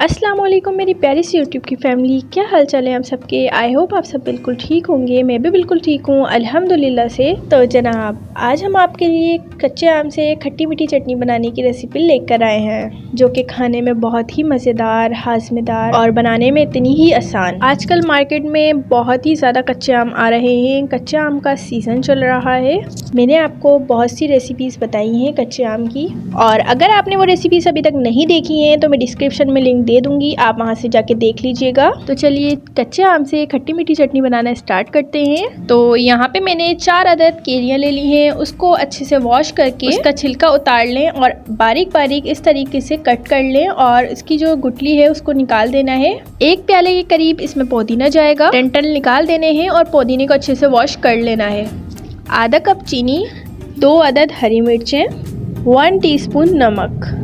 अस्सलाम वालेकुम मेरी प्यारी सी यूट्यूब की फ़ैमिली, क्या हाल चाल है आप सबके। आई होप आप सब बिल्कुल ठीक होंगे। मैं भी बिल्कुल ठीक हूँ अल्हम्दुलिल्लाह से। तो जनाब, आज हम आपके लिए कच्चे आम से खट्टी मीठी चटनी बनाने की रेसिपी लेकर आए हैं, जो कि खाने में बहुत ही मज़ेदार, हाज़मेदार और बनाने में इतनी ही आसान। आजकल मार्केट में बहुत ही ज़्यादा कच्चे आम आ रहे हैं। कच्चे आम का सीज़न चल रहा है। मैंने आपको बहुत सी रेसिपीज़ बताई हैं कच्चे आम की, और अगर आपने वो रेसिपीज़ अभी तक नहीं देखी हैं तो मैं डिस्क्रिप्शन में लिंक दे दूंगी, आप वहां से जाके देख लीजिएगा। तो चलिए कच्चे आम से खट्टी मीठी चटनी बनाना स्टार्ट करते हैं। तो यहाँ पे मैंने 4 अदद केरियां ले ली हैं। उसको अच्छे से वॉश करके उसका छिलका उतार लें और बारीक बारीक इस तरीके से कट कर लें, और इसकी जो गुठली है उसको निकाल देना है। 1 प्याले के करीब इसमें पुदीना जाएगा। डंठल निकाल देने हैं और पुदीने को अच्छे से वॉश कर लेना है। आधा कप चीनी, 2 अदद हरी मिर्चें, 1 टीस्पून नमक।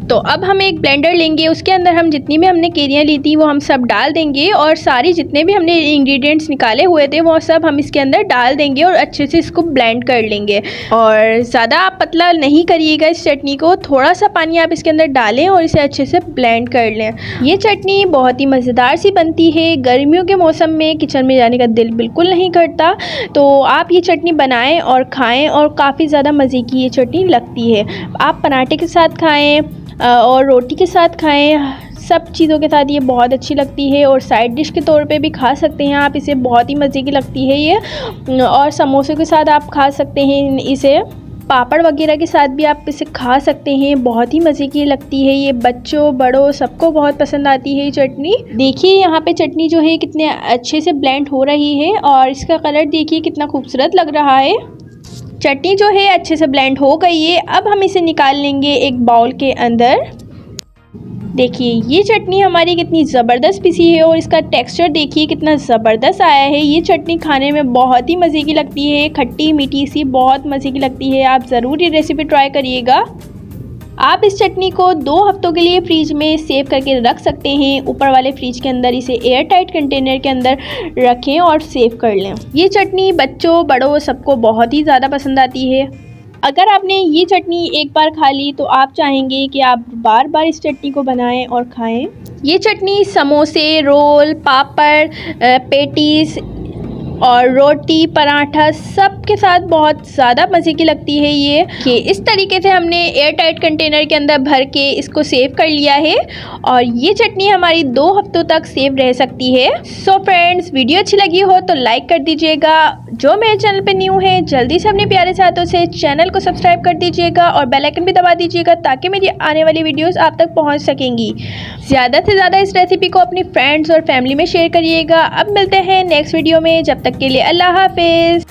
तो अब हम एक ब्लेंडर लेंगे, उसके अंदर हम जितनी भी हमने केरियां ली थी वो हम सब डाल देंगे, और सारी जितने भी हमने इंग्रेडिएंट्स निकाले हुए थे वो सब हम इसके अंदर डाल देंगे और अच्छे से इसको ब्लेंड कर लेंगे। और ज़्यादा आप पतला नहीं करिएगा इस चटनी को, थोड़ा सा पानी आप इसके अंदर डालें और इसे अच्छे से ब्लेंड कर लें। ये चटनी बहुत ही मज़ेदार सी बनती है। गर्मियों के मौसम में किचन में जाने का दिल बिल्कुल नहीं करता, तो आप ये चटनी बनाएँ और खाएँ, और काफ़ी ज़्यादा मज़े की ये चटनी लगती है। आप पराठे के साथ खाएँ और रोटी के साथ खाएं, सब चीज़ों के साथ ये बहुत अच्छी लगती है। और साइड डिश के तौर पे भी खा सकते हैं आप इसे, बहुत ही मज़े की लगती है ये। और समोसे के साथ आप खा सकते हैं इसे, पापड़ वगैरह के साथ भी आप इसे खा सकते हैं। बहुत ही मज़े की लगती है ये, बच्चों बड़ों सबको बहुत पसंद आती है ये चटनी। देखिए यहाँ पे चटनी जो है कितने अच्छे से ब्लेंड हो रही है, और इसका कलर देखिए कितना खूबसूरत लग रहा है। चटनी जो है अच्छे से ब्लेंड हो गई है। अब हम इसे निकाल लेंगे एक बाउल के अंदर। देखिए ये चटनी हमारी कितनी ज़बरदस्त पिसी है, और इसका टेक्सचर देखिए कितना ज़बरदस्त आया है। ये चटनी खाने में बहुत ही मज़े की लगती है, खट्टी मीठी सी बहुत मज़े की लगती है। आप ज़रूर ये रेसिपी ट्राई करिएगा। आप इस चटनी को 2 हफ्तों के लिए फ्रिज में सेव करके रख सकते हैं। ऊपर वाले फ्रिज के अंदर इसे एयर टाइट कंटेनर के अंदर रखें और सेव कर लें। ये चटनी बच्चों बड़ों सबको बहुत ही ज़्यादा पसंद आती है। अगर आपने ये चटनी एक बार खा ली तो आप चाहेंगे कि आप बार बार इस चटनी को बनाएं और खाएं। ये चटनी समोसे, रोल, पापड़, पेटीज और रोटी, पराठा सब के साथ बहुत ज़्यादा मज़े की लगती है ये। कि इस तरीके से हमने एयर टाइट कंटेनर के अंदर भर के इसको सेव कर लिया है, और ये चटनी हमारी 2 हफ्तों तक सेव रह सकती है। सो फ्रेंड्स, वीडियो अच्छी लगी हो तो लाइक कर दीजिएगा। जो मेरे चैनल पे न्यू है जल्दी से अपने प्यारे साथों से चैनल को सब्सक्राइब कर दीजिएगा, और बेल आइकन भी दबा दीजिएगा ताकि मेरी आने वाली वीडियोज़ आप तक पहुँच सकेंगी। ज़्यादा से ज़्यादा इस रेसिपी को अपनी फ्रेंड्स और फैमिली में शेयर करिएगा। अब मिलते हैं नेक्स्ट वीडियो में, जब तक के लिए अल्लाह हाफिज़।